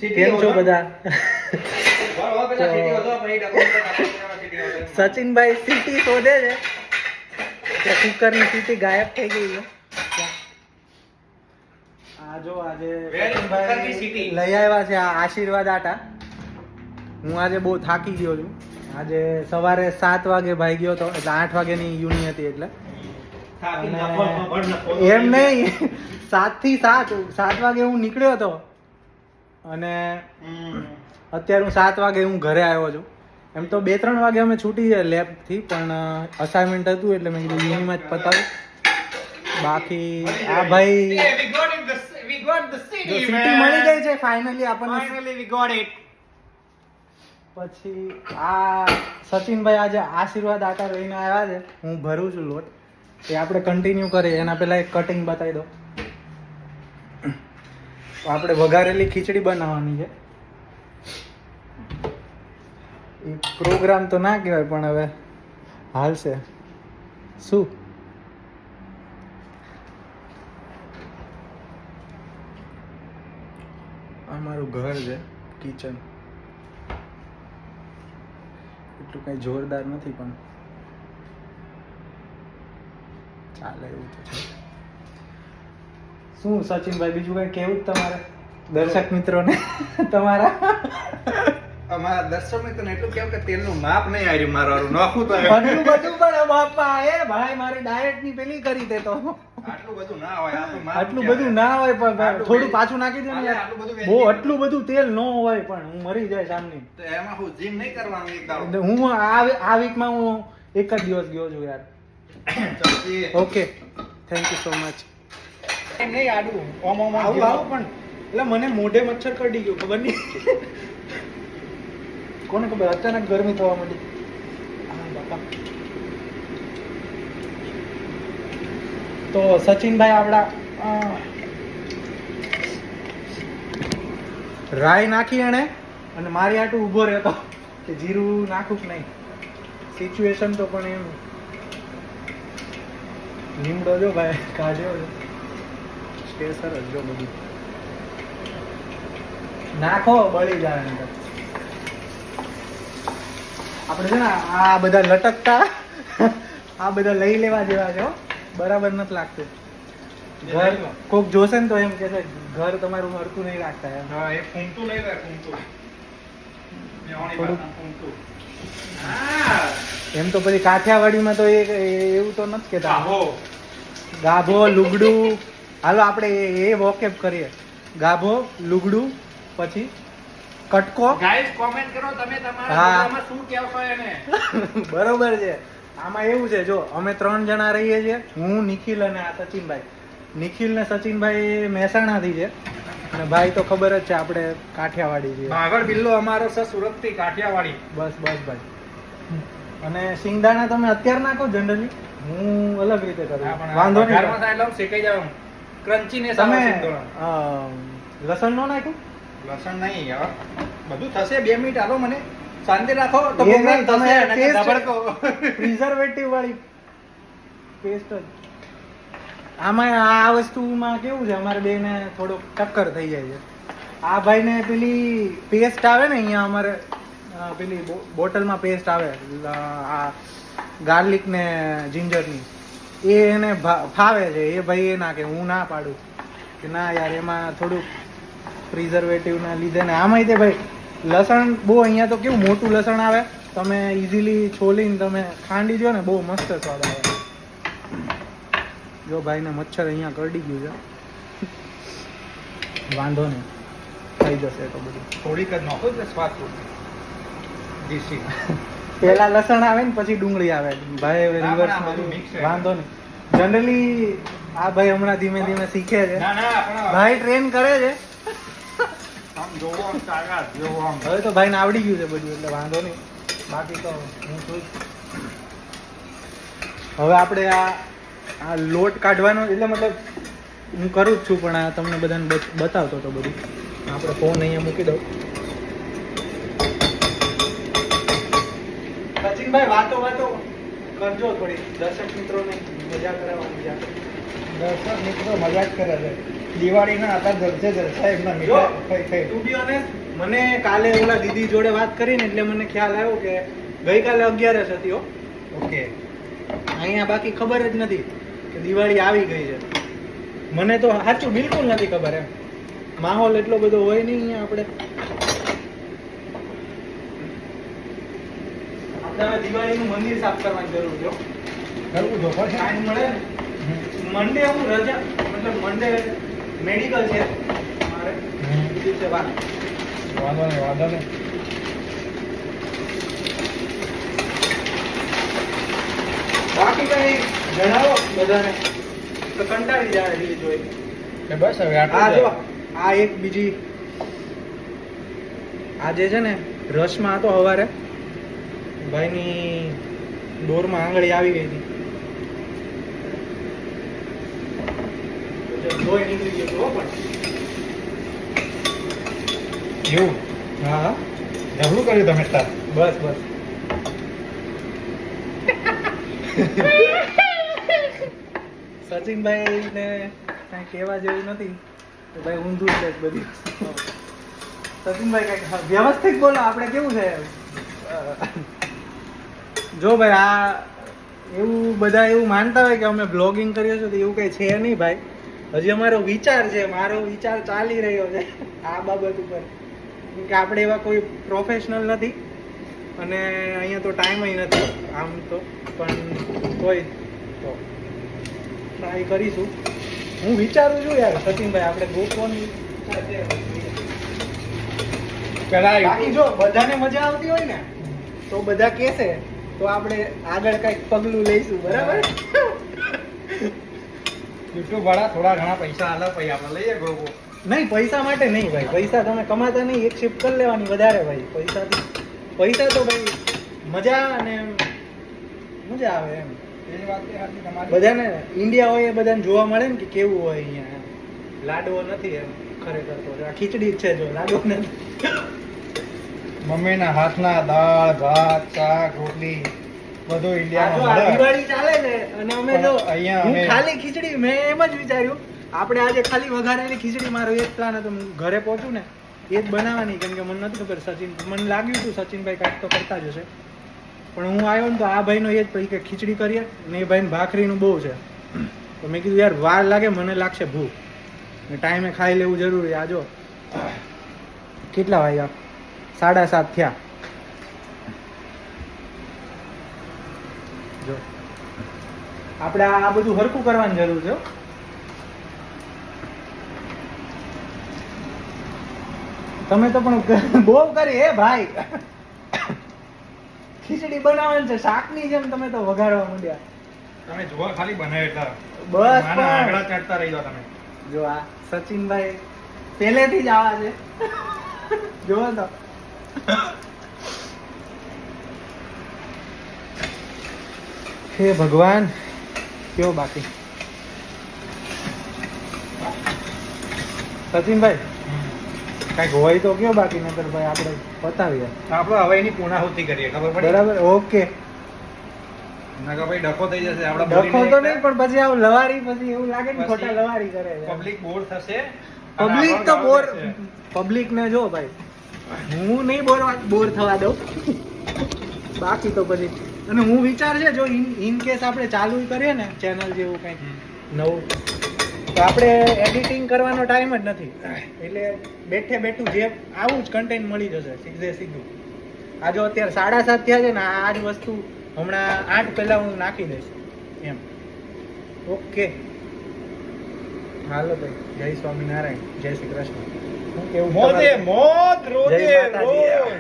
કેમ છો બધા? સચિનભાઈ સીટી શોધે છે કે કુકરની સીટી ગાયબ થઈ ગઈ છે. આ જો આજે સચિનભાઈ લઈ આવ્યા છે આ આશીર્વાદ આટા. હું આજે બહુ થાકી ગયો છું. આજે સવારે 7 વાગે ભાઈ ગયો હતો, એટલે 8 વાગ્યાની યુની હતી, એટલે એમ નહીં 7 થી 7 વાગે હું નીકળ્યો હતો અને અત્યારે હું 7 વાગે હું ઘરે આવ્યો છું. એમ તો 2-3 વાગે અમે છૂટી જાય લેબથી, પણ અસાઇનમેન્ટ હતું એટલે મેં કીધું યુનિમાં જ પતાવું. બાકી આ ભાઈ સિટી મળી ગઈ છે ફાઇનલી આપણને. પછી આ સચિનભાઈ આજે આશીર્વાદ આટા લઈને આવ્યા છે. હું ભરું છું લોટ, એ આપણે કન્ટિન્યુ કરીએ. એના પહેલા એક કટિંગ બતાવી દો. આપણે વઘારેલી ખીચડી બનાવવાની છે. એ પ્રોગ્રામ તો ના કહેવાય, પણ હવે હાલશે. શું આ મારું ઘર છે, કિચન. એટલું કઈ જોરદાર નથી, પણ ચાલે એવું તો છે. શું સચિનભાઈ, બીજું કઈ કેવું તમારે દર્શક મિત્રોને? તમારા દર્શક મિત્રોને એટલું કેવું કે તેલનું માપ નહીં આવ્યું મારું નાખું તો આટલું બધું પણ બાપા એ ભાઈ મારી ડાયટ ની પેલી કરી દે તો આટલું બધું ના હોય. આટલું બધું ના હોય, પણ થોડું પાછું નાખી દે ને. બહુ આટલું બધું તેલ ન હોય, પણ હું મરી જાય સામની. તો એમાં હું જીમ નહીં કરવાનું એક દાડો. હું આ વીકમાં હું એક જ દિવસ ગયો છું યાર. Okay, thank you so much. નહીં આડું આવું પણ એટલે મને મોઢે મચ્છર કરડી ગયો, ખબર નહીં કોને ખબર. અચાનક ગરમી થવા માંડી. હા બાપા. તો સચિનભાઈ આપણા રાઈ નાખી એને, અને મારી આટું ઊભો રહેતો કે જીરું નાખું કે નહીં. સિચ્યુએશન તો પણ એમ. લીમડો જો ભાઈ કાઢ્યો છે, સ્ટે સરસ જો બધું નાખો બળી જાય અંદર. આપણે છે ને આ બધા લટકતા આ બધા લઈ લેવા જેવા છે. બરાબર નથી લાગતું. ઘર કોક જોશે ને તો એમ કે ઘર તમારું હરતું નહીં રાખતા એમ. હા, એ ફૂંકતું નહીં રહે, ફૂંકતું. એમ તો પછી કાઠિયાવાડીમાં તો એવું તો નથી કેતા. ગાભો, લુગડું. હાલો આપણે એ વોકેપ કરીએ. ગાભો, લુગડું, પછી કટકો. ગાઈસ કોમેન્ટ કરો તમે તમારા હા. જીવનમાં શું કહેશો એને. બરોબર છે. આમાં એવું છે, જો અમે 3 જણા રહીએ છીએ, હું, નિખિલ અને આ સચિનભાઈ. નિખિલ ને સચિનભાઈ મહેસાણાથી છે, અને ભાઈ તો ખબર જ છે આપણે કાઠિયાવાડી છે. આગળ બિલ્લો અમારો છે સુરત થી કાઠિયાવાડી. બસ બસ ભાઈ. અને સિંગદાણા તમે અત્યારે નાખો જનરલી, હું અલગ રીતે કરું. વાંધો નહીં. ઘરમાં થાય એટલે શેકાઈ જવાનું. ક્રન્ચી ને તમે સાવ લસણ નો નાખ્યું? લસણ નહીં યાર, બધું થશે. 2 મિનિટ આલો મને, શાંતિ રાખો તો એ નહીં, તમે થશે. taste ધબડકો. પ્રિઝર્વેટિવ વાળી પેસ્ટ જ. આમાં આ વસ્તુમાં કેવું છે, અમારે બેને થોડુંક ટક્કર થઈ જાય છે. આ ભાઈને પેલી પેસ્ટ આવે ને અહીંયા અમારે પેલી બોટલમાં પેસ્ટ આવે આ ગાર્લિક ને જિંજરની, એ એને ફાવે છે. એ ભાઈ એ નાખે, હું ના પાડું કે ના યાર એમાં થોડુંક પ્રિઝર્વેટિવ ના લીધે ને. આમાંય તે ભાઈ લસણ બહુ અહીંયા તો કેવું મોટું લસણ આવે, તમે ઇઝીલી છોલીને તમે ખાંડી દો ને, બહુ મસ્ત સ્વાદ આવે. જો ભાઈને મચ્છર અહીંયા કરડી ગયું છે. વાંધો નહીં, થઈ જશે તો બધું. થોડીક જ નાખો એટલે સ્વાદ દેશી. પેલા લસણ આવે ને પછી ડુંગળી આવે. ભાઈ રિવર્સ વાંધો નહીં. જનરલી આ ભાઈ હમણાં ધીમે ધીમે શીખે છે. ના ના પણ ભાઈ ટ્રેન કરે છે. આમ જોવો આમ તાકાત જોવો આમ. હવે તો ભાઈને આવડી ગયું છે બધું, એટલે વાંધો નહીં. બાકી તો હું છું. હવે આપણે આ લોટ કાઢવાનો, એટલે મતલબ હું કરું જ છું, પણ આ તમને બધાને બતાવતો હતો બધું. આપણે ફોન અહીંયા મૂકી દઉં. સચિનભાઈ વાતો કરજો થોડી, દર્શક મિત્રોને મજા કરાવવાની છે. દર્શક મિત્રો મજાક કરે છે. દિવાળીના આતા જલસા એમના જો, મીઠાઈ ખાઈ ખાઈ. to be honest, મને કાલે ઓલા દીદી જોડે વાત કરીને એટલે મને ખ્યાલ આવ્યો કે ગઈકાલે 11 હતી હો. ઓકે. અહીંયા બાકી ખબર જ નથી કે દિવાળી આવી ગઈ છે. મને તો સાચું બિલકુલ નથી ખબર એમ. માહોલ એટલો બધો હોય નહીં અહીંયા આપણે. આપણે હવે દિવાળીનું મંદિર સાફ કરવાની જરૂર છે હો. કરવું તો પડશે. ટાઈમ મળે ને. મંડે હું રજા મતલબ મંડે મેડિકલ છે મારે એ દિવસે વાત. વાંધો નહીં વાંધો નહીં. બાકી કઈ જણાવો બધાને તો કંટાળી જાય રીલ જોઈ. કે બસ હવે આ આટલું જો જ. આ એક બીજી આ જે છે ને રસમાં હતો સવારે ભાઈની ડોરમાં આંગળી આવી ગઈ હતી. લોહી નીકળી ગયું હતું હો પણ. એવું હા હા જબરું કર્યું તમે સ્ટાર. બસ બસ. સચિનભાઈ ને કઈ કહેવા જેવું નથી તો ભાઈ ઊંધું છે જ બધી વસ્તુ. સચિનભાઈ કઈક વ્યવસ્થિત બોલો. આપણે કેવું છે જો ભાઈ આ એવું બધા એવું માનતા હોય કે અમે બ્લોગિંગ કરીએ છીએ તો એવું કઈ છે નહીં ભાઈ. હજી અમારો વિચાર છે, મારો વિચાર ચાલી રહ્યો છે આ બાબત ઉપર. કેમ કે આપણે એવા કોઈ પ્રોફેશનલ નથી અને અહીંયા તો ટાઈમ નથી આમ તો, પણ કોઈ તો ટ્રાય કરીશું. હું વિચારું છું યાર સચિનભાઈ આપણે ગોપવાની પેલા બાકી જો બધાને મજા આવતી હોય ને તો બધા કહેશે તો આપણે આગળ કઈક પગલું લઈશું. બરાબર? યુટ્યુબ વાળા થોડા ઘણા પૈસા આલે પછી આપણે લઈએ ગ્રુપો. નહીં પૈસા માટે નહીં ભાઈ. પૈસા તમે કમાતા નહીં, એક શિફ્ટ કરી લેવાની વધારે ભાઈ. પૈસા તો ભાઈ મજા અને એમ મજા આવે એમ. એ વાત એ સાચી તમારી. બધાને ઇન્ડિયા હોય એ બધાને જોવા મળે ને કે કેવું હોય અહીંયા એમ. લાડવો નથી એમ ખરેખર તો આ ખીચડી જ છે. જો લાડવો નથી. મમ્મીના હાથના દાળ ભાત શાક રોટલી બધું આ જો ઇન્ડિયામાં આ મળે. દિવાળી ચાલે છે અને અમે જો પણ અહીંયા હું અમે- ખાલી ખીચડી મેં એમ જ વિચાર્યું આપણે આજે ખાલી વઘારેલી ખીચડી. મારો એક પ્લાન હતો હું ઘરે પહોંચું ને એ જ બનાવવાની. કેમ કે મને નથી ખબર સચિન મને લાગ્યું હતું સચિનભાઈ કાંઈક તો કરતા જ હશે. પણ હું આવ્યો ને તો આ ભાઈનો એ જ પછી કે ખીચડી કરીએ ને એ ભાઈને ભાખરીનું બહુ છે. તો મેં કીધું યાર વાર લાગે મને લાગશે ભૂખ ને ટાઈમે ખાઈ લેવું જરૂરી. આ જો કેટલા વાગ્યા 7:30 થયા. જો આપણે આ બધું હરખું કરવાની જરૂર છે હો. તમે તો પણ બહુ કરી હે ભાઈ. ખીચડી બનાવવાની છે શાકની જેમ તમે તો વઘારવા માંડ્યા. તમે જોવા ખાલી બનાવે એટલા બસ માના પણ. આંગળા ચાટતા રહી જાઓ તમે. જો આ સચિનભાઈ પહેલેથી જ આવા છે. જોવો તો હે ભગવાન કયો બાકી સચિનભાઈ કઈક હોય તો કયો બાકી નતર ભાઈ આપણે પતાવીએ. આપણે હવે એની પૂર્ણાહુતિ કરીએ ખબર પડી. બરાબર ઓકે. નકર ભાઈ ડખો થઈ જશે આપણે ડખો તો નહીં પણ પછી આવું લવારી પછી એવું લાગે ને ખોટા લવારી કરે છે. પબ્લિક બોર થશે. પબ્લિક તો બોર પબ્લિક ને જો ભાઈ હું નહીં બોર થવા દઉં. બાકી તો પછી અને હું વિચાર છે જો ઇન કેસ આપણે ચાલુ કરીએ ને ચેનલ જેવું કંઈક નવું તો આપણે એડિટિંગ કરવાનો ટાઈમ જ નથી. એટલે બેઠે બેઠું જે આવું જ કન્ટેન્ટ મળી જશે સીધે સીધું. આ જો અત્યારે 7:30 થયા છે ને આ જ વસ્તુ હમણાં 8 પહેલા હું નાખી દઈશ એમ. ઓકે હાલો ભાઈ જય સ્વામિનારાયણ જય શ્રી કૃષ્ણ. શું કેવું મોજે તમારું? મોજ રોજે જય માતાજી. રોજ.